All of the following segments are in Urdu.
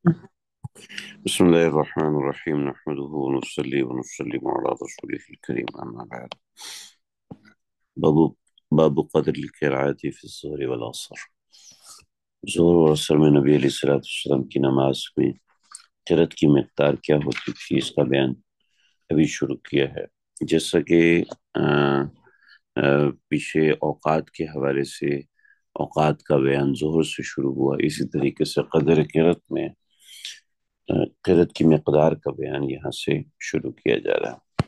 بسم الله الرحمن الرحيم نحمده ونصلي ونسلم على رسوله الكريم أما بعد. باب باب قدر القراءة في الظهر والعصر. ظہر اور عصر میں نبی علیہ الصلوۃ والسلام کی نماز میں قرأت کی مقدار کیا ہوتی تھی، اس کا بیان ابھی شروع کیا ہے. جیسا کہ پیچھے اوقات کے حوالے سے اوقات کا بیان ظہر سے شروع ہوا، اسی طریقے سے قدر قرأت میں قرأت کی مقدار کا بیان یہاں سے شروع کیا جا رہا ہے.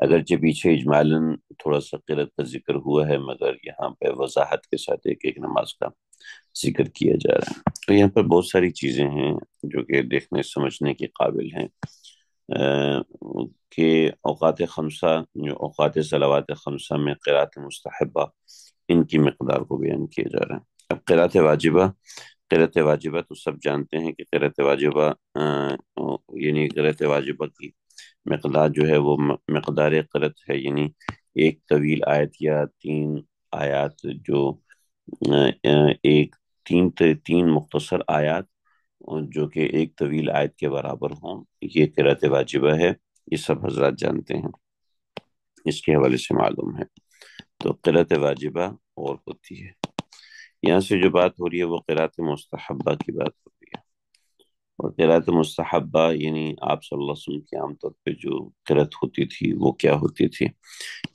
اگرچہ پیچھے اجمالاً تھوڑا سا قرأت کا ذکر ہوا ہے، مگر یہاں پہ وضاحت کے ساتھ ایک ایک نماز کا ذکر کیا جا رہا ہے. تو یہاں پر بہت ساری چیزیں ہیں جو کہ دیکھنے سمجھنے کے قابل ہیں. کہ اوقات خمسہ، جو اوقات صلوات خمسہ میں قرأت مستحبہ، ان کی مقدار کو بیان کیا جا رہا ہے. اب قرأت واجبہ تو سب جانتے ہیں کہ قرأت واجبہ یعنی قرأت واجبہ کی مقدار جو ہے وہ مقدار قرأت ہے، یعنی ایک طویل آیت یا تین آیات، جو ایک تین مختصر آیات جو کہ ایک طویل آیت کے برابر ہوں، یہ قرأت واجبہ ہے. یہ سب حضرات جانتے ہیں، اس کے حوالے سے معلوم ہے. تو قرأت واجبہ اور ہوتی ہے. یہاں سے جو بات ہو رہی ہے وہ قرأت مستحبہ کی بات ہو رہی ہے. اور قرأت مستحبہ یعنی آپ صلی اللہ علیہ وسلم کی عام طور پہ جو قرأت ہوتی تھی وہ کیا ہوتی تھی.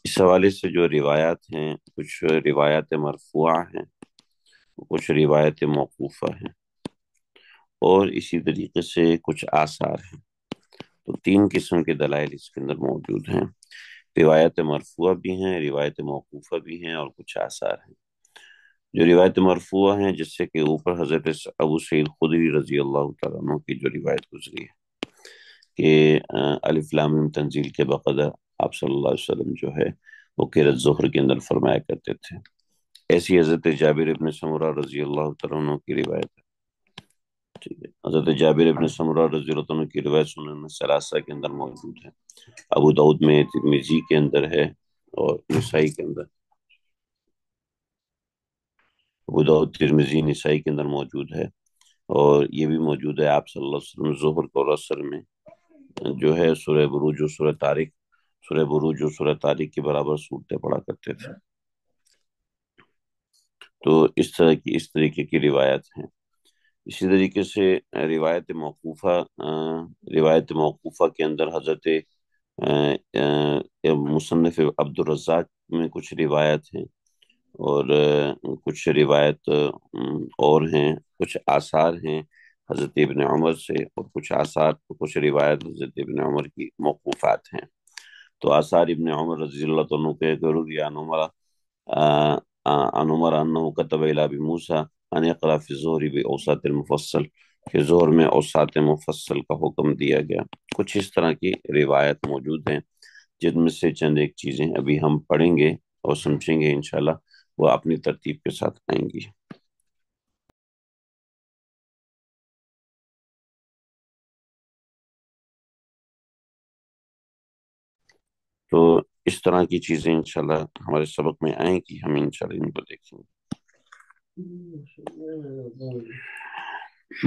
اس حوالے سے جو روایات ہیں، کچھ روایات مرفوعہ ہیں، کچھ روایت موقوفہ ہیں، اور اسی طریقے سے کچھ آثار ہیں. تو تین قسم کے دلائل اس کے اندر موجود ہیں. روایت مرفوعہ بھی ہیں، روایت موقوفہ بھی ہیں، اور کچھ آثار ہیں. جو روایت مرفوعہ ہیں، جس سے کہ اوپر حضرت ابو سعید خدری رضی اللہ تعالیٰ عنہ کی جو روایت گزری ہے کہ الف لام میم تنزیل کے بقدر آپ صلی اللہ علیہ وسلم جو ہے وہ قرأت ظہر کے اندر فرمایا کرتے تھے. ایسی حضرت جابر ابن سمرہ رضی اللہ تعالیٰ عنہ کی روایت ہے. ٹھیک ہے، حضرت جابر ابن سمرہ رضی اللہ عنہ کی روایت سنن ثلاثہ کے اندر موجود ہے، ابو داؤد میں، ترمذی کے اندر ہے، اور نسائی کے اندر. ابو داؤد، ترمذی، نسائی کے اندر موجود ہے. اور یہ بھی موجود ہے آپ صلی اللہ علیہ وسلم ظہر اور عصر میں جو ہے سورہ بروج و سورہ طارق، سورہ بروج و سورہ طارق کے برابر صورتیں پڑھا کرتے تھے. تو اس طریقے کی روایت ہیں. اسی طریقے سے روایت موقوفہ، روایت موقوفہ کے اندر حضرت مصنف عبد الرزاق میں کچھ روایت ہیں، اور کچھ روایت اور ہیں، کچھ آثار ہیں حضرت ابن عمر سے، اور کچھ آثار، کچھ روایت حضرت ابن عمر کی موقوفات ہیں. تو آثار ابن عمر رضی اللہ عنہ کے ضرور یا عن عمر انه كتب الى ابي موسى ان يقرا في الظهر باوساط المفصل، کہ ظہر میں اوساط مفصل کا حکم دیا گیا. کچھ اس طرح کی روایت موجود ہیں، جن میں سے چند ایک چیزیں ابھی ہم پڑھیں گے اور سمجھیں گے انشاءاللہ، وہ اپنی ترتیب کے ساتھ آئیں گی. تو اس طرح کی چیزیں انشاءاللہ ہمارے سبق میں آئیں گی، ہم انشاءاللہ ان کو دیکھیں گے.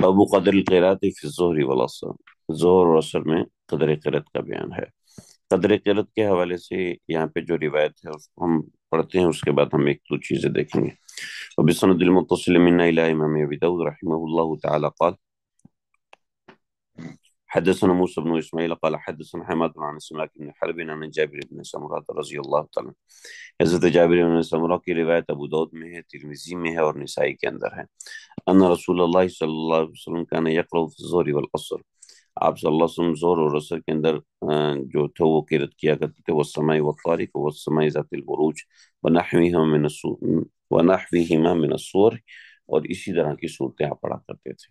باب قدر القرات فی الظہر والعصر. ظہر اور عصر میں قدر قرات کا بیان ہے. قدر قرات کے حوالے سے یہاں پہ جو روایت ہے اس کو ہم پڑھتے ہیں، اس کے بعد ہم ایک دو چیزیں دیکھیں گے. وبسند المتصل منا الى امام ابی داؤد رحمہ اللہ تعالی قال حدثنا موسى بن اسماعيل قال حدثنا حماد عن سماك بن حرب عن جابر بن سمرة رضی اللہ تعالی. حضرت جابر بن سمرہ کی روایت ابو داؤد میں ہے، ترمذی میں ہے، اور نسائی کے اندر ہے. ان رسول اللہ صلی اللہ علیہ وسلم کان یقرأ فی الظہر والعصر. آپ صلی اللہ علیہ وسلم ظہر اور عصر کے اندر جو تھا وہ قرأت کیا کرتے تھے، والسماء والطارق والسماء ذات البروج ونحوہما من السور، اور اسی طرح کی صورتیں آپ پڑھا کرتے تھے.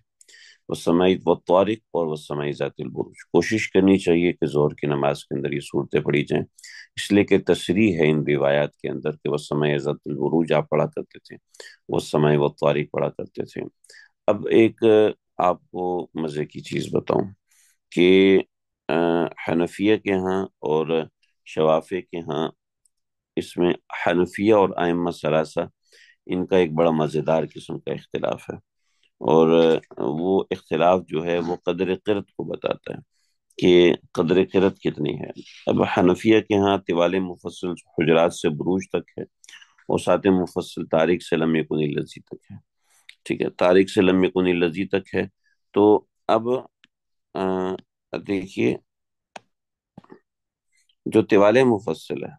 والسماء والطارق اور والسماء ذات البروج. کوشش کرنی چاہیے کہ ظہر کی نماز کے اندر یہ صورتیں پڑھی جائیں، اس لیے کہ تصریح ہے ان روایات کے اندر کہ والسماء ذات البروج آپ پڑھا کرتے تھے، والسماء والطارق پڑھا کرتے تھے. اب ایک آپ کو مزے کی چیز بتاؤں کہ حنفیہ کے ہاں اور شوافی کے ہاں، اس میں حنفیہ اور ائمہ ثلاثہ، ان کا ایک بڑا مزیدار قسم کا اختلاف ہے. اور وہ اختلاف جو ہے وہ قدر قرت کو بتاتا ہے کہ قدر قرت کتنی ہے۔ اب حنفیہ کے ہاں طوال مفصل حجرات سے بروج تک ہے، اور سات مفصل تاریخ سے لم یکن الذی تک ہے۔ ٹھیک ہے، تاریخ سے لم یکن الذی تک ہے۔ تو اب دیکھیے جو طوال مفصل ہے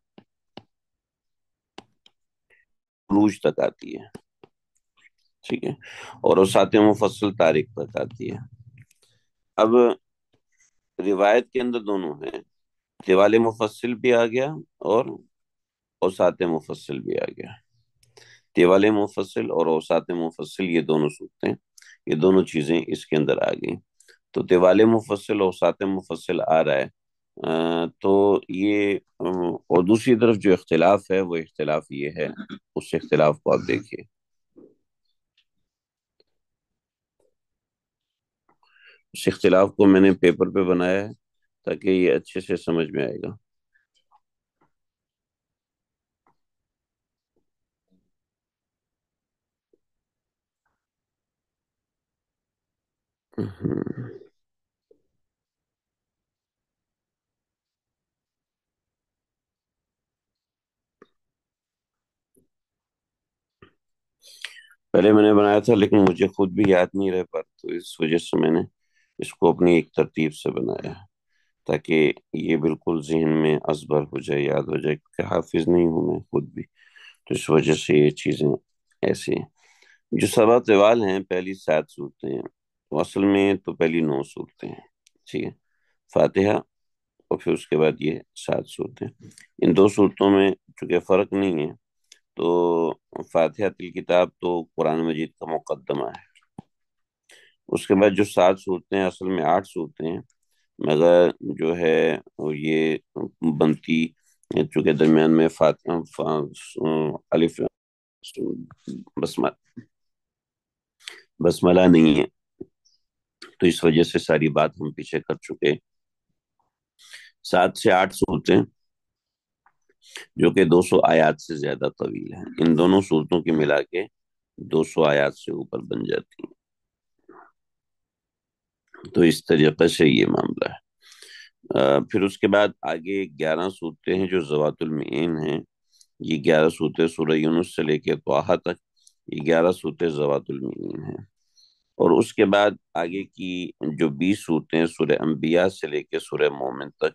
بروج تک آتی ہے، ٹھیک ہے، اور وسعت مفصل تاریخ تک آتی ہے۔ اب روایت کے اندر دونوں ہیں، طوال مفصل بھی آ گیا اور اوساط مفصل بھی آ گیا۔ طوال مفصل اور اوساط مفصل یہ دونوں صورتیں، یہ دونوں چیزیں اس کے اندر آ گئی۔ تو طوال مفصل اوساط مفصل آ رہا ہے، تو یہ اور دوسری طرف جو اختلاف ہے وہ اختلاف یہ ہے، اس اختلاف کو آپ دیکھیے، اس اختلاف کو میں نے پیپر پہ بنایا ہے تاکہ یہ اچھے سے سمجھ میں آئے گا۔ پہلے میں نے بنایا تھا لیکن مجھے خود بھی یاد نہیں رہ پا، تو اس وجہ سے میں نے اس کو اپنی ایک ترتیب سے بنایا ہے تاکہ یہ بالکل ذہن میں ازبر ہو جائے، یاد ہو جائے، کیونکہ حافظ نہیں ہوں میں خود بھی، تو اس وجہ سے یہ چیزیں ایسی ہیں۔ جو سبا طوال ہیں پہلی 7 صورتیں ہیں، وہ اصل میں تو پہلی 9 صورتیں ہیں، ٹھیک ہے، فاتحہ اور پھر اس کے بعد یہ 7 صورتیں۔ ان دو صورتوں میں چونکہ فرق نہیں ہے، تو فاتحہ کتاب تو قرآن مجید کا مقدمہ ہے۔ اس کے بعد جو 7 صورتیں ہیں، اصل میں 8 صورتیں ہیں، مگر جو ہے وہ یہ بنتی، چونکہ درمیان میں فاتحہ الف بسملہ نہیں ہے، تو اس وجہ سے ساری بات ہم پیچھے کر چکے۔ 7 سے 8 صورتیں جو کہ 200 آیات سے زیادہ طویل ہیں، ان دونوں صورتوں کی ملا کے 200 آیات سے اوپر بن جاتی ہیں، تو اس طریقے سے یہ معاملہ ہے۔ پھر اس کے بعد آگے 11 صورتیں ہیں جو ذوات المعین ہیں، یہ 11 صورتیں سورہ یونس سے لے کے طٰہٰ تک، یہ 11 صورتیں ذوات المعین ہیں۔ اور اس کے بعد آگے کی جو 20 صورتیں ہیں سورہ انبیاء سے لے کے سورہ مومن تک،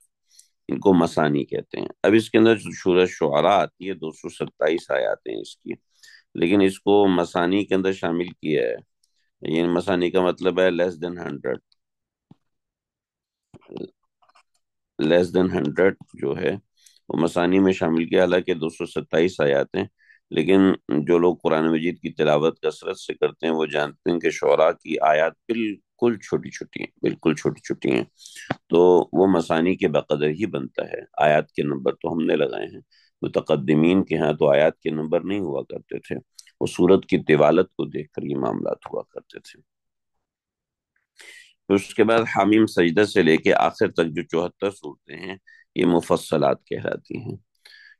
ان کو مسانی کہتے ہیں۔ اب اس کے اندر جو سورہ شعراء آتی ہے 227 آیات ہیں اس کی، لیکن اس کو مسانی کے اندر شامل کیا ہے، یعنی مسانی کا مطلب ہے لیس دین 100، لیس دین 100 جو ہے وہ مسانی میں شامل کیا، حالانکہ 227 آیات ہیں، لیکن جو لوگ قرآن مجید کی تلاوت کثرت سے کرتے ہیں وہ جانتے ہیں کہ شعراء کی آیات بالکل چھوٹی چھوٹی ہیں، بالکل چھوٹی چھوٹی ہیں، تو وہ مسانی کے بقدر ہی بنتا ہے۔ آیات کے نمبر تو ہم نے لگائے ہیں، متقدمین کے ہاں تو آیات کے نمبر نہیں ہوا کرتے تھے، وہ سورت کی طوالت کو دیکھ کر یہ معاملات ہوا کرتے تھے۔ پھر اس کے بعد حامیم سجدہ سے لے کے آخر تک جو 74 صورتیں ہیں یہ مفصلات کہلاتی ہیں،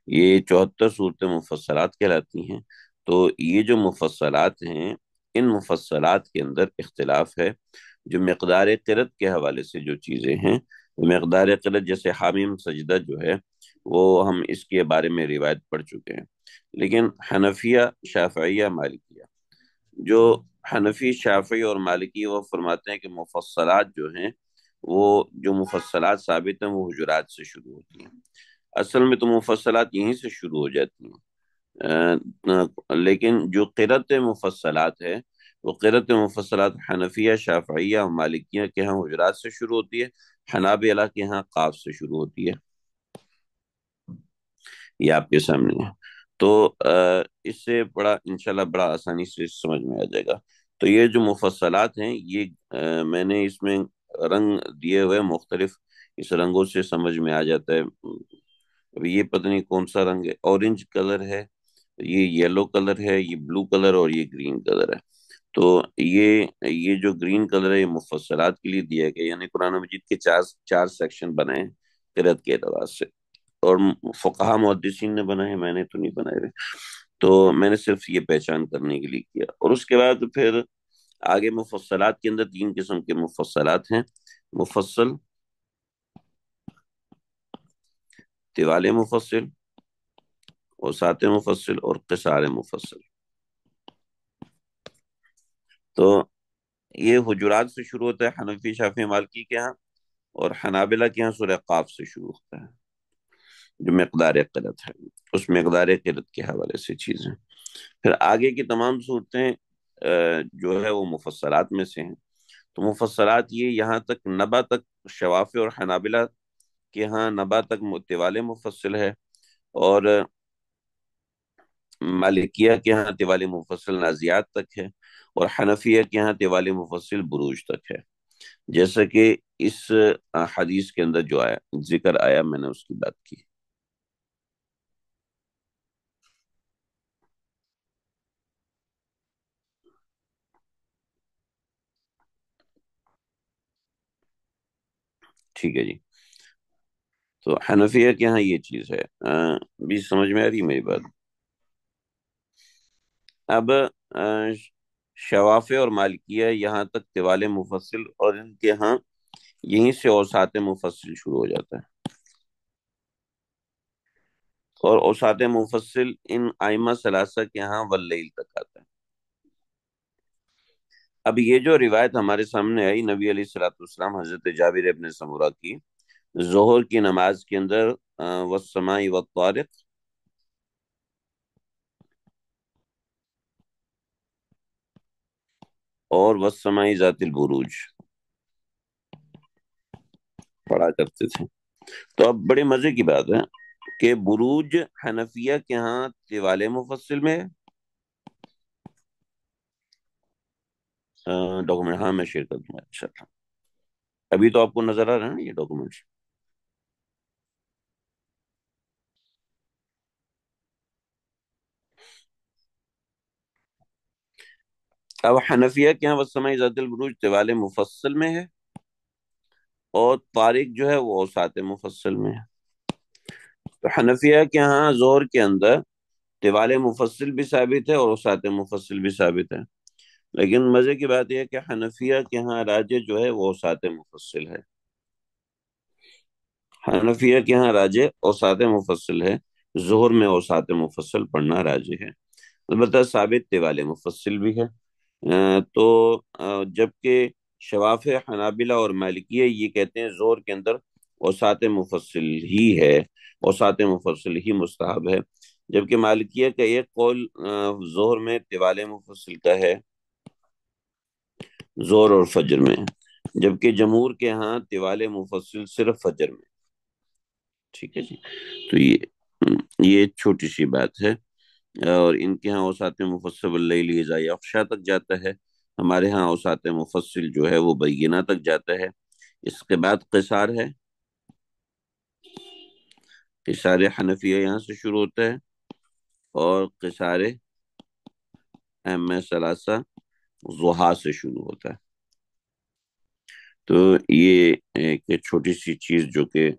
یہ 74 صورتیں مفصلات کہلاتی ہیں۔ تو یہ جو مفصلات ہیں، ان مفصلات کے اندر اختلاف ہے، جو مقدار قرت کے حوالے سے جو چیزیں ہیں، مقدار قرت جیسے حامیم سجدہ جو ہے وہ ہم اس کے بارے میں روایت پڑھ چکے ہیں، لیکن حنفیہ، شافعیہ، مالکیہ، جو حنفی، شافعی اور مالکی وہ فرماتے ہیں کہ مفصلات جو ہیں، وہ جو مفصلات ثابت ہیں وہ حجرات سے شروع ہوتی ہیں۔ اصل میں تو مفصلات یہیں سے شروع ہو جاتی ہیں، لیکن جو قرت مفصلات ہے، وہ قرت مفصلات حنفیہ، شافعیہ اور مالکیہ کے ہاں حجرات سے شروع ہوتی ہے، حنابلہ کے ہاں قاف سے شروع ہوتی ہے، یہ آپ کے سامنے ہے۔ تو اس سے بڑا انشاءاللہ بڑا آسانی سے سمجھ میں آ جائے گا۔ تو یہ جو مفصلات ہیں یہ میں نے اس میں رنگ دیے ہوئے مختلف، اس رنگوں سے سمجھ میں آ جاتا ہے۔ ابھی یہ پتہ نہیں کون سا رنگ ہے، اورنج کلر ہے، یہ یلو کلر ہے، یہ بلو کلر اور یہ گرین کلر ہے۔ تو یہ جو گرین کلر ہے یہ مفصلات کے لیے دیا گیا، یعنی قرآن مجید کے چار چار سیکشن بنائے ہیں قرأت کے اعتبار سے، اور فقہا محدثین نے بنائے ہیں، میں نے تو نہیں بنائے ہوئے، تو میں نے صرف یہ پہچان کرنے کے لیے کیا۔ اور اس کے بعد پھر آگے مفصلات کے اندر تین قسم کے مفصلات ہیں: مفصل، طوال مفصل، اوساط مفصل، اور قصار مفصل. تو یہ حجرات سے شروع ہوتا ہے حنفی شافعی مالکی کے ہاں، اور حنابلہ کے ہاں سورہ قاف سے شروع ہوتا ہے، جو مقدار قلت ہے، اس مقدار قلت کے حوالے سے چیزیں. پھر آگے کی تمام صورتیں جو ہے وہ مفصلات میں سے ہیں. تو مفصلات یہ یہاں تک نبا تک شوافی اور حنابلہ کے ہاں نبا تک طوال مفصل ہے، اور مالکیہ کے ہاں طوال مفصل نازیات تک ہے، اور حنفیہ کے ہاں طوال مفصل بروج تک ہے. جیسا کہ اس حدیث کے اندر جو آیا ذکر آیا، میں نے اس کی بات کی. ٹھیک ہے جی. تو حنفیہ کے ہاں یہ چیز ہے. بھی سمجھ میں آ رہی ہے میری بات؟ اب شوافع اور مالکیہ یہاں تک طوال مفصل، اور ان کے ہاں یہیں سے اوساط مفصل شروع ہو جاتا ہے، اور اوساط مفصل ان ائمہ ثلاثہ کے ہاں واللیل تک آتا ہے. اب یہ جو روایت ہمارے سامنے آئی نبی علیہ الصلوۃ والسلام حضرت جابر ابن سمورہ کی، ظہر کی نماز کے اندر والسماء والطارق، اور والسماء ذات البروج پڑھا کرتے تھے. تو اب بڑے مزے کی بات ہے کہ بروج حنفیہ کے ہاں طوال مفصل میں ڈاکومنٹ، ہاں میں شیئر کر دوں گا انشاءاللہ. ابھی تو آپ کو نظر آ رہا ہے نا یہ ڈاکومنٹ؟ اب حنفیہ کے ہاں والسماء ذات البروج طوال مفصل میں ہے، اور طارق جو ہے وہ اوساط مفصل میں ہے. تو حنفیہ کے ہاں زہر کے اندر طوال مفصل بھی ثابت ہے اور اوساط مفصل بھی ثابت ہے. لیکن مزے کی بات یہ ہے کہ حنفیہ کے ہاں راجح جو ہے وہ اوساط مفصل ہے. حنفیہ کے ہاں راجح اوساط مفصل ہے، ظہر میں اوساط مفصل پڑھنا راجح ہے. البتہ ثابت طوال مفصل بھی ہے. تو جبکہ شوافع، حنابلہ اور مالکیہ یہ کہتے ہیں زور کے اندر اوساط مفصل ہی ہے، اوساط مفصل ہی مستحب ہے. جبکہ مالکیہ کا ایک قول ظہر میں طوال مفصل کا ہے، زور اور فجر میں، جبکہ جمہور کے ہاں طوال مفصل صرف فجر میں. ٹھیک ہے جی. تو یہ چھوٹی سی بات ہے. اور ان کے ہاں اوساط مفصل اللیل اذا یغشا تک جاتا ہے، ہمارے ہاں اوساط مفصل جو ہے وہ بینہ تک جاتا ہے. اس کے بعد قصار ہے. قصار حنفیہ یہاں سے شروع ہوتا ہے، اور قصار ائمہ ثلاثہ ضحیٰ سے شروع ہوتا ہے. تو یہ ایک چھوٹی سی چیز جو کہ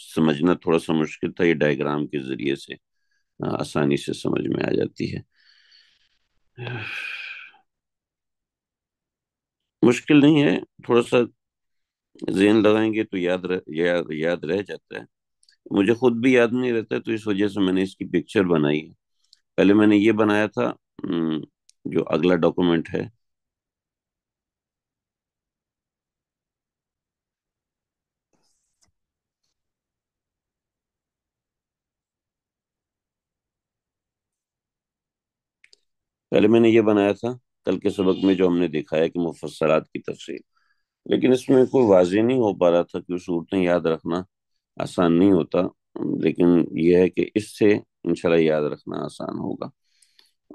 سمجھنا تھوڑا سا مشکل تھا، یہ ڈائیگرام کے ذریعے سے آسانی سے سمجھ میں آ جاتی ہے. مشکل نہیں ہے، تھوڑا سا ذہن لگائیں گے تو یاد رہ جاتا ہے. مجھے خود بھی یاد نہیں رہتا، تو اس وجہ سے میں نے اس کی پکچر بنائی ہے. پہلے میں نے یہ بنایا تھا جو اگلا ڈاکومنٹ ہے. پہلے میں نے یہ بنایا تھا کل کے سبق میں جو ہم نے دیکھا ہے کہ مفصلات کی تفصیل، لیکن اس میں کوئی واضح نہیں ہو پا رہا تھا کہ صورتیں یاد رکھنا آسان نہیں ہوتا. لیکن یہ ہے کہ اس سے انشاءاللہ یاد رکھنا آسان ہوگا.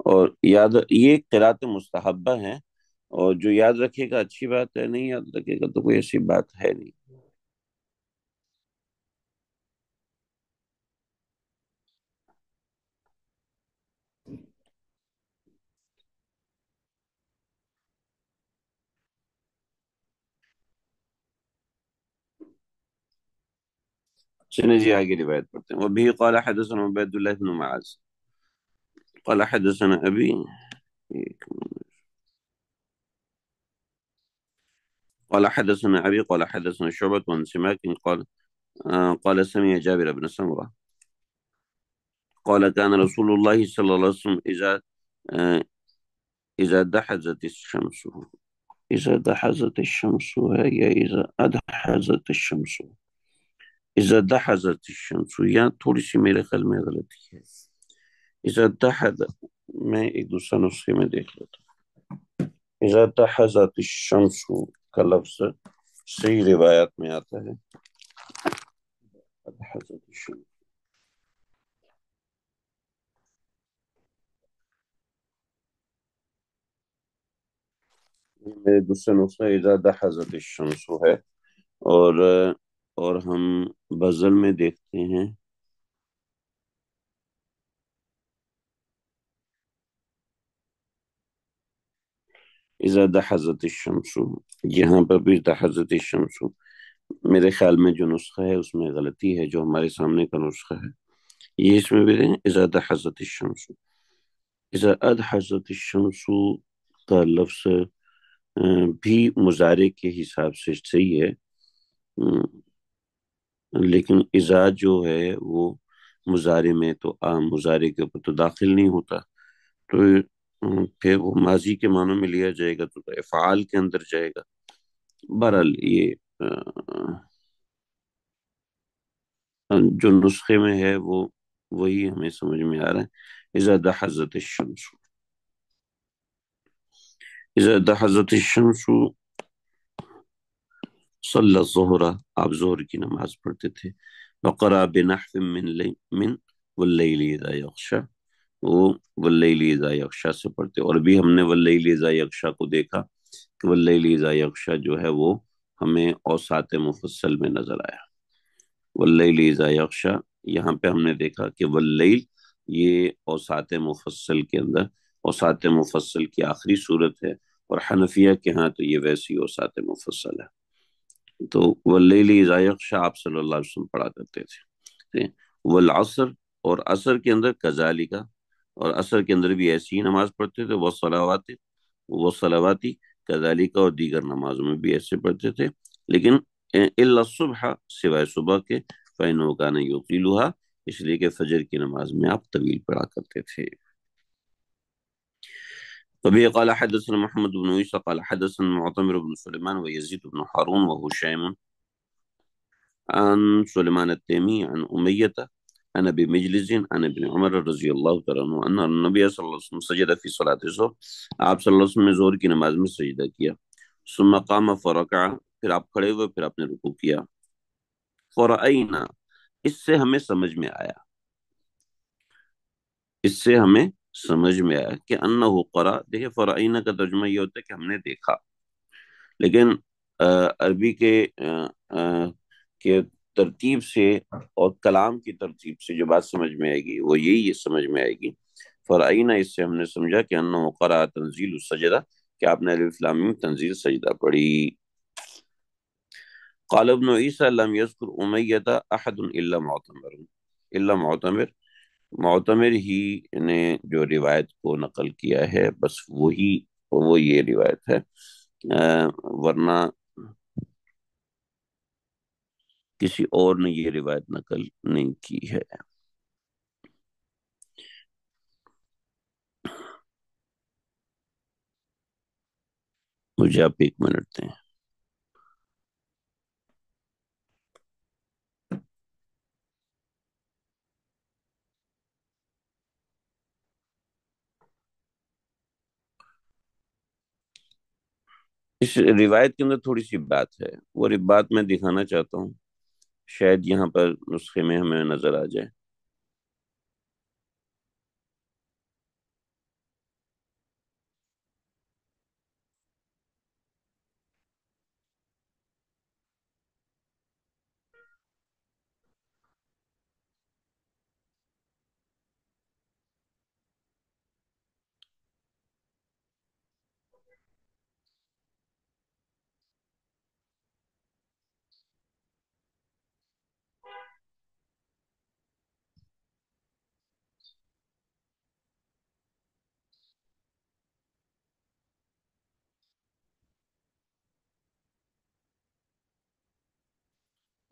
اور یہ قرات مستحبہ ہیں، اور جو یاد رکھے گا اچھی بات ہے، نہیں یاد رکھے گا تو کوئی ایسی بات ہے نہیں. چلیں جی آگے روایت پڑھتے ہیں. وبه قال حدثنا عبید اللہ بن معاذ قال حدثنا ابی. ایک قال حدثنا أبي قال حدثنا شعبة عن سماك قال سمع جابر بن سمرة قال كان رسول الله صلى الله عليه وسلم آه، إذا دحزت الشمس، إذا دحزت الشمس ہے یا إذا أدحزت الشمس، إذا دحزت الشمس، یا تھوڑی سی میرے خیال میں غلطی ہے. إذا دحز، میں ایک دوسرا نسخے میں دیکھ لیتا ہوں. إذا دحزت الشمس کا لفظ صحیح روایات میں آتا ہے دحزت الشمس. میرے دوسرے نسخہ إذا دحزت الشمس ہے. اور ہم بزل میں دیکھتے ہیں اذا دحزت الشمس. یہاں پر بھی دحزت الشمس میرے خیال میں جو نسخہ ہے اس میں غلطی ہے. جو ہمارے سامنے کا نسخہ ہے یہ اس میں بھی دیں اذا دحزت الشمس. اذا ادحزت الشمس کا لفظ بھی مضارع کے حساب سے صحیح ہے، لیکن اذا جو ہے وہ مضارع میں تو عام مضارع کے اوپر تو داخل نہیں ہوتا، تو پھر وہ ماضی کے معنوں میں لیا جائے گا تو افعال کے اندر جائے گا. بہرحال یہ جو نسخے میں ہے وہ وہی ہمیں سمجھ میں آ رہا ہے. اذا دحزت الشمس، اذا دحزت الشمس صلی الظہر، آپ ظہر کی نماز پڑھتے تھے. وقرأ بنحو من واللیل اذا یغشا، وہ واللیل اذا یغشا سے پڑھتے. اور بھی ہم نے واللیل اذا یغشا کو دیکھا کہ واللیل اذا یغشا جو ہے وہ ہمیں اوساط مفصل میں نظر آیا. واللیل اذا یغشا یہاں پہ ہم نے دیکھا کہ واللیل یہ اوساط مفصل کے اندر اوساط مفصل کی آخری صورت ہے، اور حنفیہ کے ہاں تو یہ ویسی اوساط مفصل ہے. تو واللیل اذا یغشا آپ صلی اللہ علیہ وسلم پڑھا کرتے تھے. والعصر، اور عصر کے اندر کذالک، اور عصر کے اندر بھی ایسی ہی نماز پڑھتے تھے. وہ صلواتی کذالک، اور دیگر نمازوں میں بھی ایسے پڑھتے تھے. لیکن الا الصبح، سوائے صبح کے، فإنه كان يطيلها، اس لیے کہ فجر کی نماز میں آپ طویل پڑھا کرتے تھے. وبه قال حدثنا محمد بن عيسى قال حدثنا معتمر بن سليمان ويزيد بن هارون وهشام عن سليمان التيمي عن أمية عن أبي مجلس عن ابن عمر رضی اللہ تعالیٰ عنہ أن النبي صلی اللہ علیہ وسلم سجد في صلاة الظهر، آپ صلی اللہ علیہ وسلم نے ظہر کی نماز میں سجدہ کیا. ثم قام فرکع، پھر آپ کھڑے ہوئے پھر آپ نے رکوع کیا. فرأینا، اس سے ہمیں سمجھ میں آیا، اس سے ہمیں سمجھ میں آیا کہ انہو قرأ. دیکھیں فرعینہ کا ترجمہ یہ ہوتا ہے کہ ہم نے دیکھا، لیکن عربی کے ترتیب سے اور کلام کی ترتیب سے جو بات سمجھ میں آئے گی وہ یہی سمجھ میں آئے گی. فرعینہ، اس سے ہم نے سمجھا کہ انہو قرأ تنزیل السجدہ، کہ آپ نے الف لام میم تنزیل سجدہ پڑھی. قال ابن عیسیٰ لم یذکر امیۃ احد الا معتمر، الا معتمر، معتمر ہی نے جو روایت کو نقل کیا ہے بس وہ یہ روایت ہے، ورنہ کسی اور نے یہ روایت نقل نہیں کی ہے. مجھے آپ ایک منٹ دیں. اس روایت کے اندر تھوڑی سی بات ہے، وہ بات میں دکھانا چاہتا ہوں، شاید یہاں پر نسخے میں ہمیں نظر آ جائے.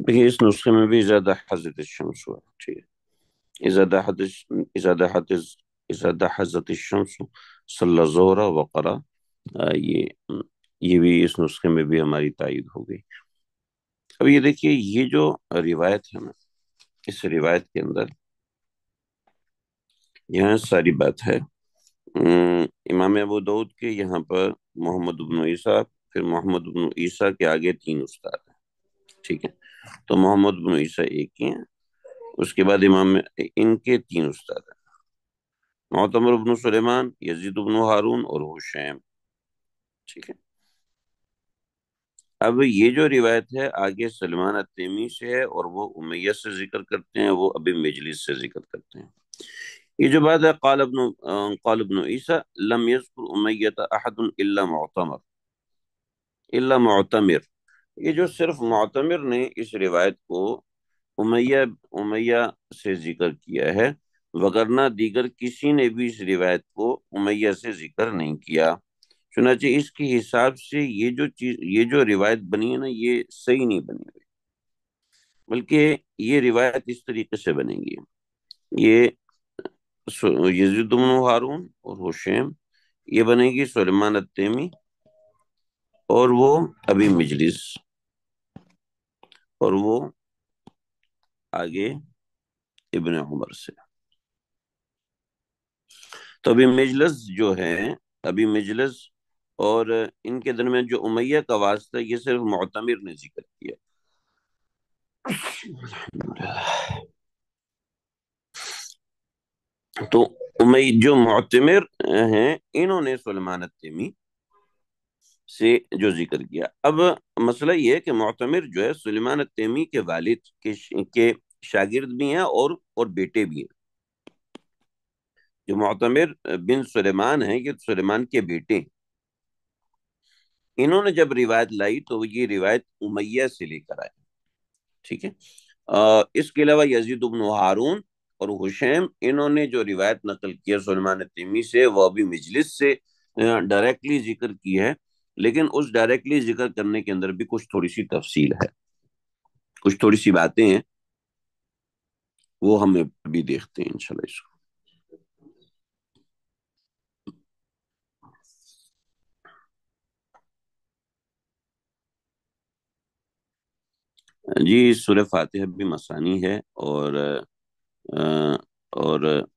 دیکھیے اس نسخے میں بھی زیادہ حضرت الشمس ہوا، ٹھیک ہے، ازادہ حضرت الشمس صلی ظہر وقرا، یہ بھی اس نسخے میں بھی ہماری تائید ہو گئی۔ اب یہ دیکھیے یہ جو روایت ہے نا، اس روایت کے اندر یہاں ساری بات ہے۔ امام ابو داؤد کے یہاں پر محمد بن عیسیٰ، پھر محمد بن عیسیٰ کے آگے 3 استاد ہیں، ٹھیک ہے، تو محمد بن عیسیٰ ایک ہی ہیں، اس کے بعد امام ان کے 3 استاد ہیں، معتمر بن سلیمان، یزید بن ہارون اور حشیم، ٹھیک ہے۔ اب یہ جو روایت ہے آگے سلمان التیمی سے ہے، اور وہ امیہ سے ذکر کرتے ہیں، وہ ابی مجلس سے ذکر کرتے ہیں۔ یہ جو بات ہے قال ابن عیسیٰ لم یذکر امیہ احد الا معتمر، یہ جو صرف معتمر نے اس روایت کو امیہ امیہ سے ذکر کیا ہے، وگرنہ دیگر کسی نے بھی اس روایت کو امیہ سے ذکر نہیں کیا۔ چنانچہ اس کے حساب سے یہ جو روایت بنی ہے نا، یہ صحیح نہیں بنی ہوئی، بلکہ یہ روایت اس طریقے سے بنے گی، یہ یزید بن ہارون اور حشیم، یہ بنے گی سلیمان التیمی، اور وہ ابی مجلس، اور وہ آگے ابن عمر سے۔ تو ابی مجلس جو ہے، ابی مجلس اور ان کے درمیان جو امیہ کا واسطہ، یہ صرف معتمر نے ذکر کیا۔ تو جو معتمر ہیں انہوں نے سلیمان التیمی سے جو ذکر کیا۔ اب مسئلہ یہ ہے کہ معتمر جو ہے سلیمان التیمی کے والد کے شاگرد بھی ہیں اور بیٹے بھی ہیں۔ جو معتمر بن سلیمان ہیں یہ سلیمان کے بیٹے ہیں۔ انہوں نے جب روایت لائی تو یہ روایت امیہ سے لے کر آئے، ٹھیک ہے۔ اس کے علاوہ یزید بن ہارون اور حشیم، انہوں نے جو روایت نقل کیا سلیمان التیمی سے، وہ بھی مجلس سے ڈائریکٹلی ذکر کی ہے، لیکن اس ڈائریکٹلی ذکر کرنے کے اندر بھی کچھ تھوڑی سی تفصیل ہے، کچھ تھوڑی سی باتیں ہیں، وہ ہم بھی دیکھتے ہیں انشاءاللہ اس کو۔ جی سورہ فاتحہ بھی مسانی ہے، اور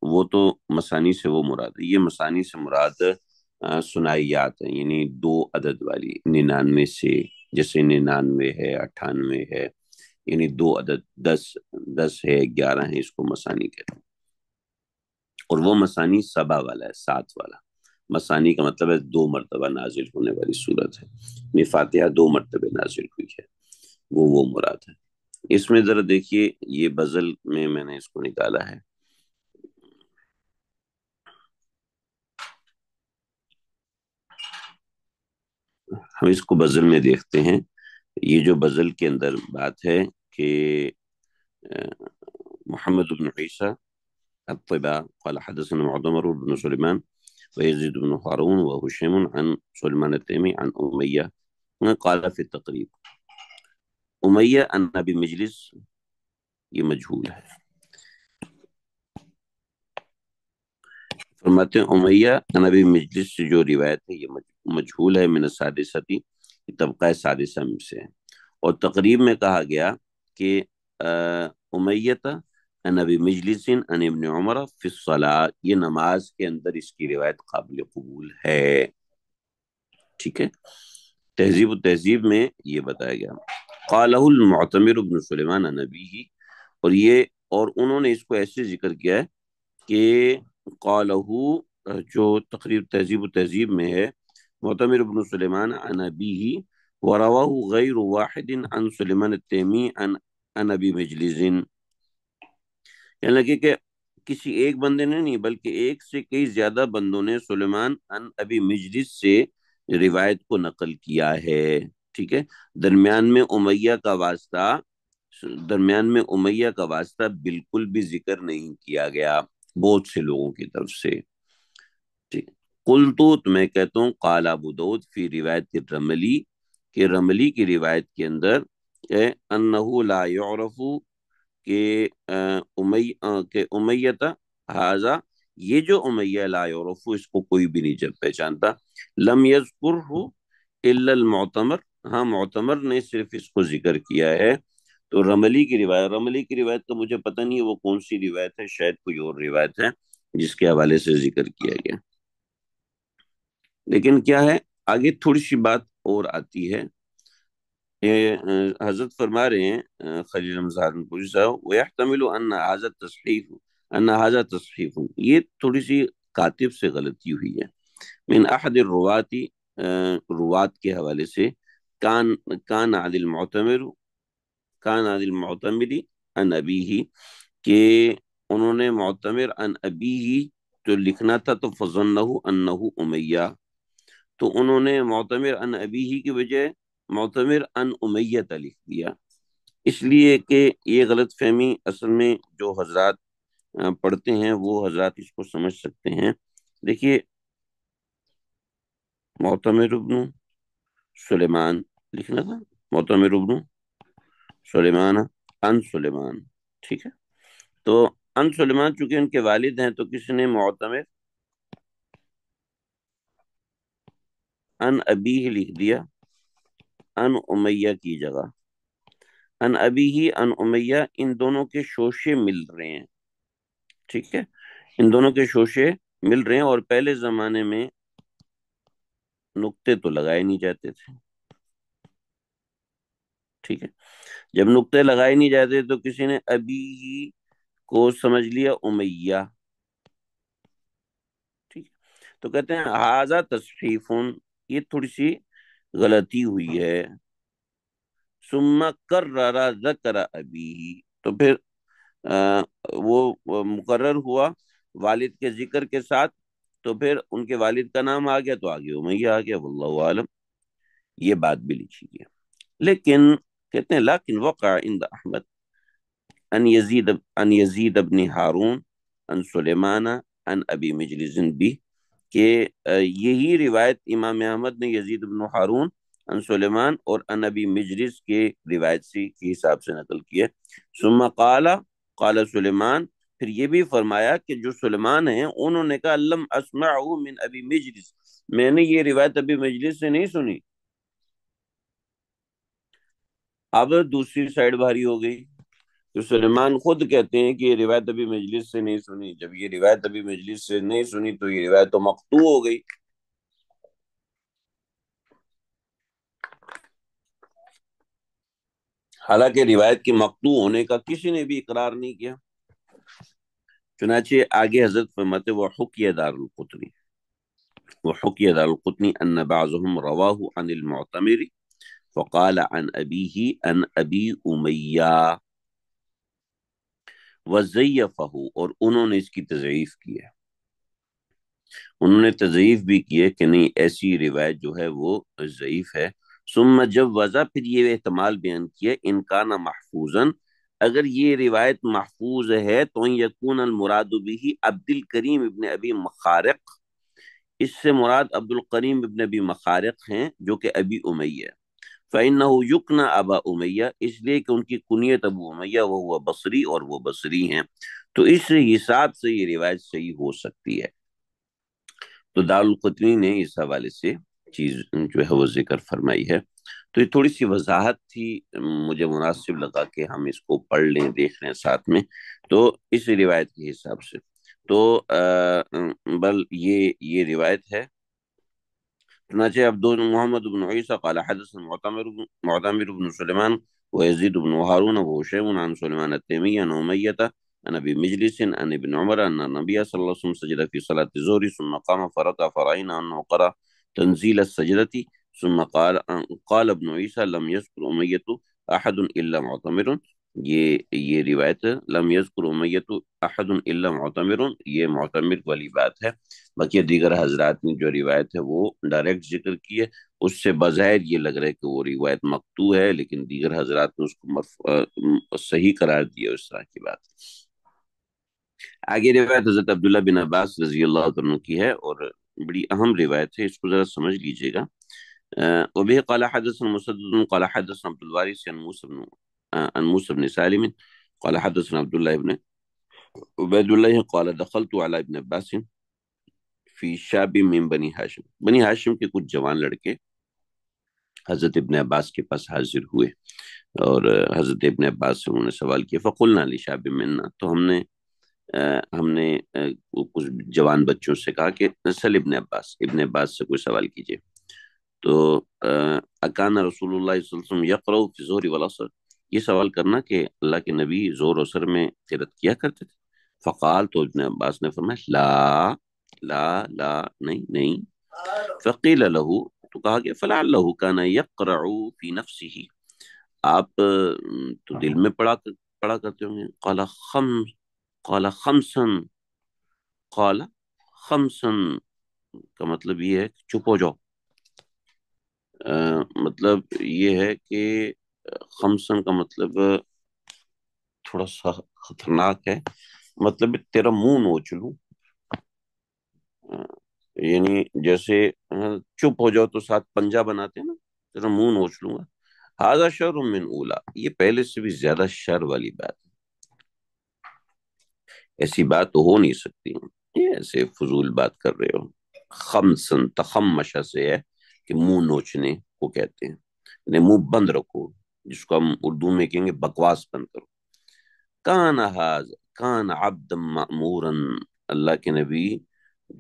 وہ تو مسانی سے وہ مراد ہے، یہ مسانی سے مراد سنائیات ہیں، یعنی 2 عدد والی، 99 سے، جیسے 99 ہے، 98 ہے، یعنی 2 عدد، 10 ہے، 11 ہے، اس کو مسانی کہتے ہیں۔ اور وہ مسانی 7 والا ہے، 7 والا۔ مسانی کا مطلب ہے 2 مرتبہ نازل ہونے والی صورت ہے، یعنی فاتحہ 2 مرتبہ نازل ہوئی ہے، وہ مراد ہے۔ اس میں ذرا دیکھیے، یہ بزل میں نے اس کو نکالا ہے، ہم اس کو بزل میں دیکھتے ہیں۔ یہ جو بزل کے اندر بات ہے کہ محمد بن عیسیٰ الطباع قال حدثنا معتمر بن سليمان ويزيد بن هارون وهشام عن سليمان التيمي عن أمية قال في التقريب، أمية عن أبي مجلس، یہ مجہول ہے، فرماتے ہیں امیہ عن ابی مجلس سے جو روایت ہے یہ مجہول ہے، من السادستی، طبقہ سادسہ میں سے ہے، اور تقریب میں کہا گیا کہ امیہ عن ابی مجلس عن ابن عمر فی الصلاۃ، یہ نماز کے اندر اس کی روایت قابل قبول ہے، ٹھیک ہے۔ تہذیب و تہذیب میں یہ بتایا گیا، قالہ المعتمر بن سلیمان عن ابیہ، اور انہوں نے اس کو ایسے ذکر کیا ہے کہ قالہ، جو تقریب تہذیب و تہذیب میں ہے، معتمر بن سلیمان عن ابیہ ورواہ غیر واحد عن سلیمان التیمی عن ابی مجلس، کہنے لگے کہ کسی ایک بندے نے نہیں بلکہ ایک سے کئی زیادہ بندوں نے سلیمان عن ابی مجلس سے روایت کو نقل کیا ہے، ٹھیک ہے۔ درمیان میں امیہ کا واسطہ درمیان میں امیہ کا واسطہ بالکل بھی ذکر نہیں کیا گیا بہت سے لوگوں کی طرف سے، ٹھیک۔ قلتو، تو میں کہتا ہوں، قال ابو داؤد فی روایت الرملی، کہ رملی کی روایت کے اندر انہو لا یعرف کہ کہ امیہ ہاذا، یہ جو امیہ لا یعرف، اس کو کوئی بھی نہیں جب پہچانتا، لم یذکرہ الا المعتمر، ہاں معتمر نے صرف اس کو ذکر کیا ہے۔ تو رملی کی روایت تو مجھے پتہ نہیں ہے وہ کون سی روایت ہے، شاید کوئی اور روایت ہے جس کے حوالے سے ذکر کیا گیا، لیکن کیا ہے آگے تھوڑی سی بات اور آتی ہے۔ یہ حضرت فرما رہے ہیں خلیل رمضان پوری صاحب، وَيَحْتَمِلُ أَنَّ هَذَا تَصْحِيفٌ، یہ تھوڑی سی کاتب سے غلطی ہوئی ہے، من احد الرواتی، روات کے حوالے سے، کان کان عن المعتمر، کان عن المعتمری ان ابیہ، کہ انہوں نے معتمر ان ابیہ جو لکھنا تھا تو فظنہ انہ امیہ، تو انہوں نے معتمر ان ابیہ کی بجائے معتمر ان امیہ لکھ دیا، اس لیے کہ یہ غلط فہمی اصل میں جو حضرات پڑھتے ہیں وہ حضرات اس کو سمجھ سکتے ہیں۔ دیکھیے معتمر ابن سلیمان لکھنا تھا، معتمر ابن سلیمان ان سلیمان، ٹھیک ہے، تو ان سلیمان چونکہ ان کے والد ہیں تو کسی نے معتمر ان ابی ہی لکھ دیا ان امیہ کی جگہ، ان ابی ہی ان امیہ، ان دونوں کے شوشے مل رہے ہیں، ٹھیک ہے، ان دونوں کے شوشے مل رہے ہیں، اور پہلے زمانے میں نقطے تو لگائے نہیں جاتے تھے، ٹھیک ہے، جب نقطے لگائے نہیں جاتے تو کسی نے ابی ہی کو سمجھ لیا امیہ، ٹھیک ہے، تو کہتے ہیں ہاذا تصحیفن، یہ تھوڑی سی غلطی ہوئی ہے، ثم کرر ذکر ابی، تو پھر وہ مقرر ہوا والد کے ذکر کے ساتھ، تو پھر ان کے والد کا نام آ گیا تو آگے امیہ آ گیا، واللہ عالم، یہ بات بھی لکھی گئی، لیکن کہتے ہیں لیکن وقع عند احمد ان یزید ابن ہارون ان سلیمان ان ابی مجلس بھی، کہ یہی روایت امام احمد نے یزید بن ہارون ان سلیمان اور ان ابی مجلس کے روایت سے کے حساب سے نقل کی ہے، ثم قال سلیمان، پھر یہ بھی فرمایا کہ جو سلیمان ہیں انہوں نے کہا لم اسمعه من ابی مجلس، میں نے یہ روایت ابی مجلس سے نہیں سنی، اب دوسری سائڈ بھاری ہو گئی، تو سلیمان خود کہتے ہیں کہ یہ روایت ابھی مجلس سے نہیں سنی، جب یہ روایت ابھی مجلس سے نہیں سنی تو یہ روایت تو مقطوع ہو گئی، حالانکہ روایت کے مقطوع ہونے کا کسی نے بھی اقرار نہیں کیا۔ چنانچہ آگے حضرت فرماتے وحکی دار القطنی ان بعضهم رواه عن المعتمر فقال عن ابیہ ان ابی امیہ وزیفہ، اور انہوں نے اس کی تضعیف کی ہے، انہوں نے تضعیف بھی کی ہے کہ نہیں ایسی روایت جو ہے وہ ضعیف ہے، ثم جب وضع، پھر یہ احتمال بیان کیا ان کا نہ محفوظاً، اگر یہ روایت محفوظ ہے تو یکون المراد بھی عبد الکریم ابن ابی مخارق، اس سے مراد عبد الکریم ابن ابی مخارق ہیں جو کہ ابی امیہ، فإنه یکنا ابا امیہ، اس لیے کہ ان کی کنیت ابو امیہ وہ بصری اور وہ بصری ہیں، تو اس حساب سے یہ روایت صحیح ہو سکتی ہے، تو دارالقطنی نے اس حوالے سے چیز جو ہے وہ ذکر فرمائی ہے، تو یہ تھوڑی سی وضاحت تھی، مجھے مناسب لگا کہ ہم اس کو پڑھ لیں دیکھ لیں ساتھ میں، تو اس روایت کے حساب سے تو بل یہ روایت ہے۔ چنانچہ عبد محمد بن عیسیٰ قال حدثنا معتمر بن سلیمان ويزيد بن هارون وهشيم عن سليمان التيمي عن أمية عن أبي مجلس عن ابن عمر أن النبي صلى الله عليه وسلم سجد في صلاة الظهر ثم قام فركع فرأينا أنه قرأ تنزيل السجدة، ثم قال ابن عيسى لم يذكر أمية أحد إلا معتمر، یہ روایت ہے لم يذكر أمية أحد إلا معتمر، یہ معتمر والی بات ہے، باقی دیگر حضرات نے جو روایت ہے وہ ڈائریکٹ ذکر کی ہے، اس سے بظاہر یہ لگ رہا ہے کہ وہ روایت مقطوع ہے، لیکن دیگر حضرات نے اس کو صحیح قرار دیا، اس طرح کی بات۔ آگے روایت حضرت عبداللہ بن عباس رضی اللہ عنہ کی ہے، اور بڑی اہم روایت ہے، اس کو ذرا سمجھ لیجئے گا۔ وبه قال حدثنا مسدد قال حدثنا عبد الوارث عن موسى بن سالم قال حدثنا عبد الله بن عبيد الله قال دخلت على ابن عباس فی شاب من بنی ہاشم کے کچھ جوان لڑکے حضرت ابن عباس کے پاس حاضر ہوئے، اور حضرت ابن عباس سے انہوں نے سوال کیا، فقلنا لشاب منا، تو ہم نے کچھ جوان بچوں سے کہا کہ سل ابن عباس سے کوئی سوال کیجئے، تو اکان رسول اللہ صلی اللہ علیہ وسلم یقرأ فی الظہر والعصر، یہ سوال کرنا کہ اللہ کے نبی زور و اثر میں قرأت کیا کرتے تھے، فقال، تو ابن عباس نے فرمایا لا لا لا، نہیں نہیں، فقیل له، تو کہا کہ فلعلہ کان یقرع فی نفسہ، آپ تو دل میں پڑھا کرتے ہوں گے، قال خمسن، قال خمسن کا مطلب یہ ہے کہ چپ ہو جاؤ، مطلب یہ ہے کہ خمسن کا مطلب تھوڑا سا خطرناک ہے، مطلب تیرا منہ نوچ لوں، یعنی جیسے چپ ہو جاؤ تو ساتھ پنجہ بناتے ہیں نا، تیرا منہ نوچ لوں گا، ہذا شر من اولا، یہ پہلے سے بھی زیادہ شر والی بات ہے، ایسی بات تو ہو نہیں سکتی، یہ ایسے فضول بات کر رہے ہو، خمسن تخمشہ سے ہے کہ منہ نوچنے کو کہتے ہیں، یعنی منہ بند رکھو، جس کو ہم اردو میں کہیں گے بکواس بند کرو، کان عبد معمورا، اللہ کے نبی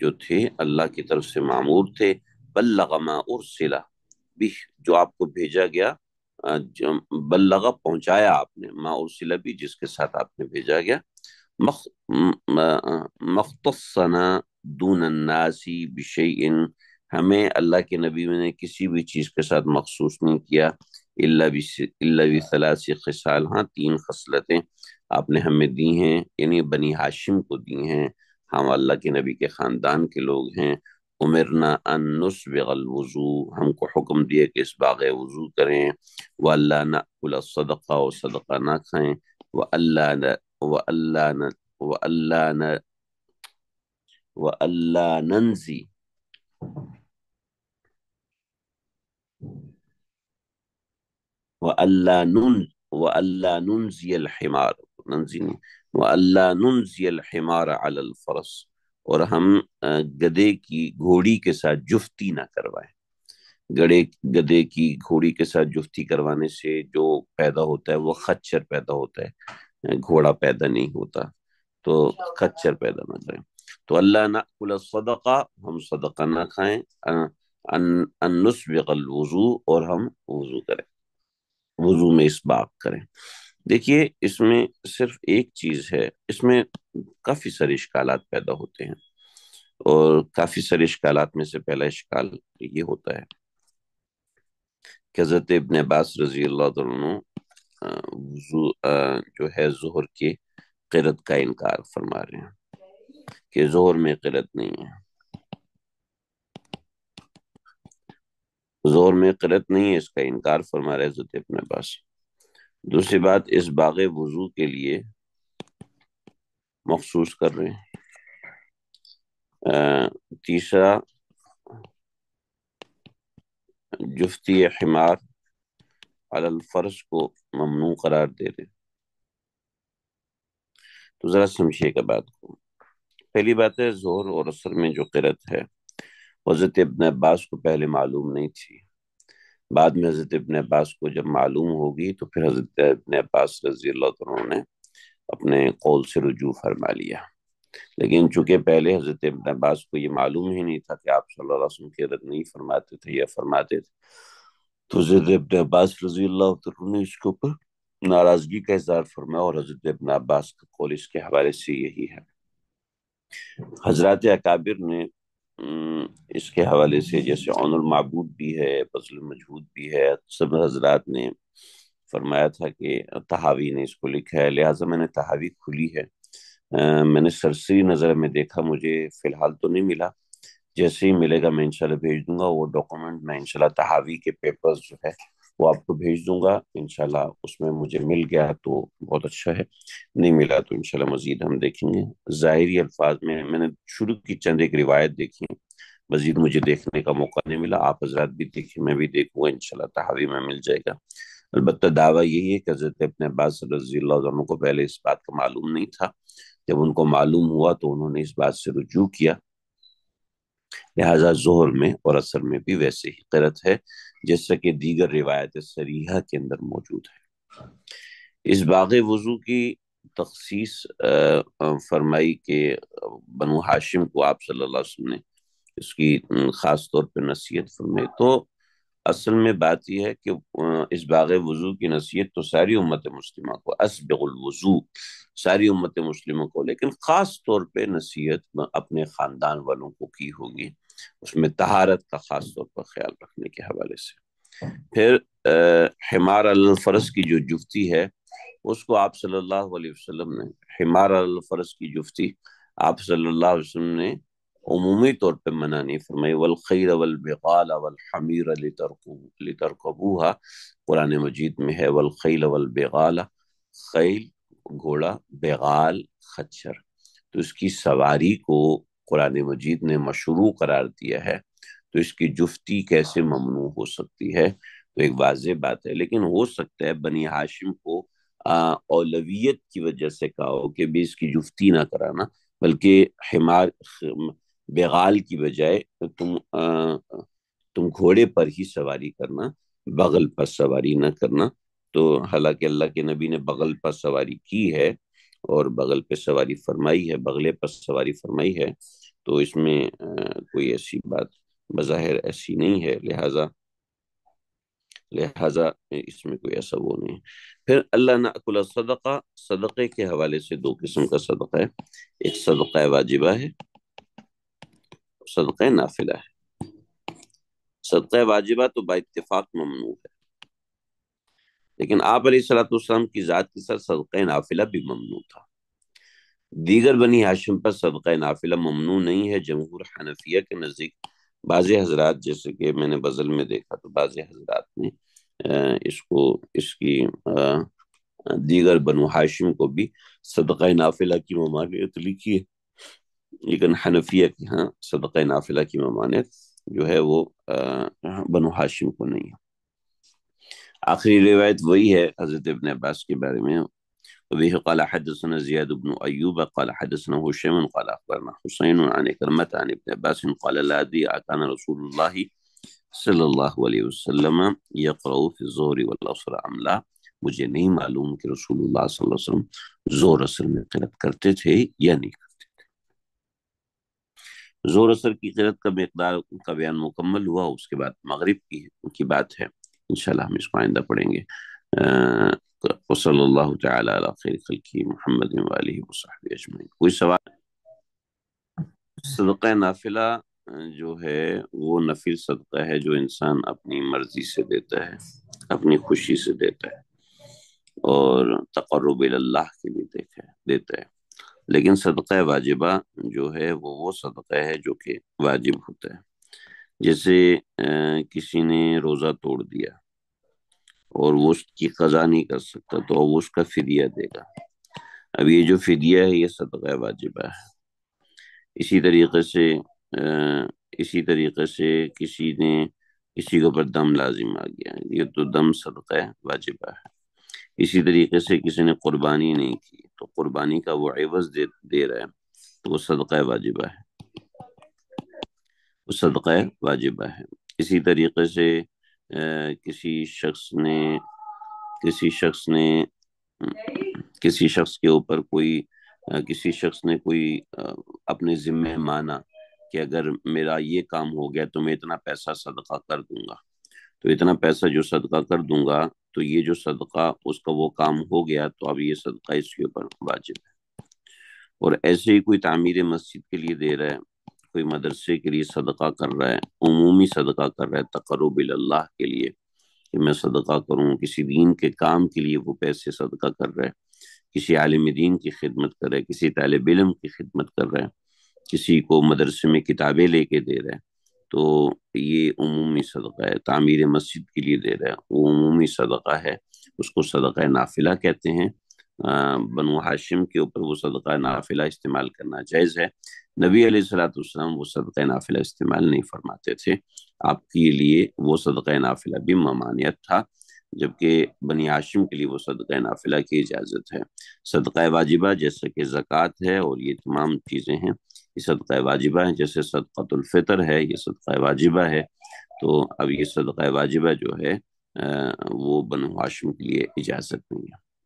جو تھے اللہ کی طرف سے معمور تھے، بلغ ما ارسلہ بھی، جو آپ کو بھیجا گیا، بلغ پہنچایا آپ نے، ما ارسلہ بھی جس کے ساتھ آپ نے بھیجا گیا، مختصنا دون الناس بشیء، ہمیں اللہ کے نبی نے کسی بھی چیز کے ساتھ مخصوص نہیں کیا، الا بثلاث خصال، ہاں تین خصلتیں آپ نے ہمیں دی ہیں، یعنی بنی ہاشم کو دی ہیں، ہم اللہ کے نبی کے خاندان کے لوگ ہیں، امرنا ان نسبغ الوضو، ہم کو حکم دیے کہ اس باغ وضو کریں، وَأَلَّا نَأْكُلَ الصَّدَقَةَ، اور صدقہ نہ کھائیں، وَأَلَّا ننزی، وَأَلَّا ننزی الحمار، ننزی نہیں، وَأَلَّا ننزی الحمار علی الفرس، اور ہم گدے کی گھوڑی کے ساتھ جفتی نہ کروائیں، گدے کی گھوڑی کے ساتھ جفتی کروانے سے جو پیدا ہوتا ہے وہ خچر پیدا ہوتا ہے، گھوڑا پیدا نہیں ہوتا، تو خچر پیدا نہ کریں، تو اللہ نأکل الصدقہ، ہم صدقہ نہ کھائیں، ان نسبغ الوضو، اور ہم وضو کریں، وضو میں اسباغ کریں۔ دیکھیے اس میں صرف ایک چیز ہے، اس میں کافی سارے اشکالات پیدا ہوتے ہیں، اور کافی سارے اشکالات میں سے پہلا اشکال یہ ہوتا ہے کہ حضرت ابن عباس رضی اللہ عنہ وضو جو ہے ظہر کی قرت کا انکار فرما رہے ہیں کہ ظہر میں قرت نہیں ہے، ظہر میں قرت نہیں ہے، اس کا انکار فرما رہے حضرت ابن عباس۔ دوسری بات، اس باغ وضو کے لیے مخصوص کر رہے ہیں۔ تیسرا، جفتی حمار علی الفرش کو ممنوع قرار دے رہے، تو ذرا سمجھیے گا بات کو۔ پہلی بات ہے، ظہر اور عصر میں جو قرت ہے حضرت ابن عباس کو پہلے معلوم نہیں تھی، بعد میں حضرت ابن عباس کو جب معلوم ہوگی تو پھر حضرت ابن عباس رضی اللہ عنہ نے اپنے قول سے رجوع فرما لیا، لیکن چونکہ پہلے حضرت ابن عباس کو یہ معلوم ہی نہیں تھا کہ آپ صلی اللہ علیہ وسلم قرت نہیں فرماتے تھے یا فرماتے تھے، تو حضرت ابن عباس رضی اللہ عنہ نے اس کے اوپر ناراضگی کا اظہار فرمایا، اور حضرت ابن عباس کا قول اس کے حوالے سے یہی ہے۔ حضرات اکابر نے اس کے حوالے سے، جیسے عون المعبود بھی ہے، بذل المجہود بھی ہے، سب حضرات نے فرمایا تھا کہ تحاوی نے اس کو لکھا ہے، لہٰذا میں نے تحاوی کھلی ہے، میں نے سرسری نظر میں دیکھا، مجھے فی الحال تو نہیں ملا، جیسے ہی ملے گا میں انشاءاللہ بھیج دوں گا، وہ ڈاکومنٹ میں انشاءاللہ تحاوی کے پیپرز جو ہے وہ آپ کو بھیج دوں گا انشاءاللہ، اس میں مجھے مل گیا تو بہت اچھا ہے، نہیں ملا تو انشاءاللہ مزید ہم دیکھیں گے۔ ظاہری الفاظ میں نے شروع کی چند ایک روایت دیکھی، مزید مجھے دیکھنے کا موقع نہیں ملا، آپ حضرات بھی دیکھیں، میں بھی دیکھوں گا انشاءاللہ، تحاوی میں مل جائے گا۔ البتہ دعویٰ یہی ہے کہ حضرت ابن عباس رضی اللہ عنہ کو پہلے اس بات کا معلوم نہیں تھا، جب ان کو معلوم ہوا تو انہوں نے اس بات سے رجوع کیا، لہٰذا ظہر میں اور عصر میں بھی ویسے ہی قرأت ہے جیسا کہ دیگر روایت صریحہ کے اندر موجود ہے۔ اس باغ وضو کی تخصیص فرمائی کہ بنو ہاشم کو آپ صلی اللہ علیہ وسلم نے اس کی خاص طور پہ نصیحت فرمائی، تو اصل میں بات یہ ہے کہ اس باغ وضو کی نصیحت تو ساری امت مسلمہ کو، اسبغ الوضو، ساری امت مسلمہ کو، لیکن خاص طور پہ نصیحت اپنے خاندان والوں کو کی ہوگی، اس میں طہارت کا خاص طور پر خیال رکھنے کے حوالے سے۔ پھر حمار الفرس کی جو جفتی ہے اس کو آپ صلی اللہ علیہ وسلم نے، حمار الفرس کی جفتی آپ صلی اللہ علیہ وسلم نے عمومی طور پہ منع نہیں فرمائی، والخیل والبغال والحمیر لترکبوها، قرآن مجید میں ہے والخیل والبغال، خیل گھوڑا، بغال خچر، تو اس کی سواری کو قرآن مجید نے مشروع قرار دیا ہے، تو اس کی جفتی کیسے ممنوع ہو سکتی ہے؟ تو ایک واضح بات ہے، لیکن ہو سکتا ہے بنی ہاشم کو اولویت کی وجہ سے کہا ہو کہ بھی اس کی جفتی نہ کرانا، بلکہ حمار بغال کی بجائے تم گھوڑے پر ہی سواری کرنا، بغل پر سواری نہ کرنا۔ تو حالانکہ اللہ کے نبی نے بغل پر سواری کی ہے اور بغل پہ سواری فرمائی ہے، بغلے پر سواری فرمائی ہے، تو اس میں کوئی ایسی بات بظاہر ایسی نہیں ہے، لہٰذا اس میں کوئی ایسا وہ نہیں ہے۔ پھر اللہ نأکل صدقہ، صدقے کے حوالے سے دو قسم کا صدقہ ہے، ایک صدقہ واجبہ ہے، صدقہ نافلہ ہے۔ صدقہ واجبہ تو با اتفاق ممنوع ہے، لیکن آپ علیہ الصلوۃ والسلام کی ذات کے ساتھ صدقہ نافلہ بھی ممنوع تھا۔ دیگر بنی ہاشم پر صدقہ نافلہ ممنوع نہیں ہے، جمہور حنفیہ کے نزدیک بعض حضرات، جیسے کہ میں نے بزل میں دیکھا تو بعض حضرات نے اس کی دیگر بنو ہاشم کو بھی صدقہ نافلہ کی ممانعت لکھی ہے، لیکن حنفیہ کی ہاں صدقہ نافلہ کی ممانعت جو ہے وہ بنو ہاشم کو نہیں ہے۔ آخری روایت وہی ہے حضرت ابن عباس کے بارے میں، وبه قال حدثنا زياد بن أيوب قال حدثنا هشام قال أخبرنا حسين عن كرمة عن ابن عباس قال لا أدري كان رسول الله صلی اللہ علیہ وسلم یقرأ فی الظہر والعصر ام لا، مجھے نہیں معلوم کہ رسول اللہ صلی اللہ علیہ وسلم زور اثر میں قرأت کرتے تھے یا نہیں کرتے تھے۔ زور اثر کی قرأت کا مقدار کا بیان مکمل ہوا، اس کے بعد مغرب کی بات ہے، انشاءاللہ ہم اس کو آئندہ پڑھیں گے۔ وصلی اللہ تعالی علی خیر خلقہ محمد وآلہ وصحبہ اجمعین۔ کوئی سوال؟ صدقہ نافلہ جو ہے وہ نفل صدقہ ہے جو انسان اپنی مرضی سے دیتا ہے، اپنی خوشی سے دیتا ہے اور تقرب اللہ کے لیے دیتا ہے، لیکن صدقہ واجبہ جو ہے وہ صدقہ ہے جو کہ واجب ہوتا ہے، جیسے کسی نے روزہ توڑ دیا اور وہ اس کی قضا نہیں کر سکتا تو وہ اس کا فدیہ دے گا، اب یہ جو فدیہ ہے یہ صدقہ واجبہ ہے۔ اسی طریقے سے کسی کے اوپر دم لازم آ گیا، یہ تو دم صدقہ واجبہ ہے۔ اسی طریقے سے کسی نے قربانی نہیں کی تو قربانی کا وہ عوض دے رہا ہے تو وہ صدقہ واجبہ ہے، وہ صدقہ واجبہ ہے۔ اسی طریقے سے کسی شخص کے اوپر کسی شخص نے کوئی اپنے ذمہ مانا کہ اگر میرا یہ کام ہو گیا تو میں اتنا پیسہ صدقہ کر دوں گا، تو اتنا پیسہ جو صدقہ کر دوں گا تو یہ جو صدقہ اس کا وہ کام ہو گیا تو اب یہ صدقہ اس کے اوپر واجب ہے۔ اور ایسے ہی کوئی تعمیر مسجد کے لیے دے رہا ہے، کوئی مدرسے کے لیے صدقہ کر رہا ہے، عمومی صدقہ کر رہا ہے تقرب اللہ کے لیے کہ میں صدقہ کروں، کسی دین کے کام کے لیے وہ پیسے صدقہ کر رہا ہے، کسی عالم دین کی خدمت کر رہا ہے، کسی طالب علم کی خدمت کر رہا ہے، کسی کو مدرسے میں کتابیں لے کے دے رہا ہے، تو یہ عمومی صدقہ ہے۔ تعمیر مسجد کے لیے دے رہا ہے وہ عمومی صدقہ ہے، اس کو صدقہ نافلہ کہتے ہیں، بنو ہاشم کے اوپر وہ صدقہ نافلہ استعمال کرنا جائز ہے۔ نبی علیہ الصلوۃ والسلام وہ صدقہ نافلہ استعمال نہیں فرماتے تھے، آپ کے لیے وہ صدقہ نافلہ بھی ممانعت تھا، جبکہ بنی ہاشم کے لیے وہ صدقہ نافلہ کی اجازت ہے۔ صدقہ واجبہ جیسے کہ زکوٰۃ ہے اور یہ تمام چیزیں ہیں، یہ صدقہ واجبہ ہیں، جیسے صدقۃ الفطر ہے یہ صدقہ واجبہ ہے۔ تو اب یہ صدقہ واجبہ جو ہے وہ بنو ہاشم کے لیے اجازت نہیں ہے۔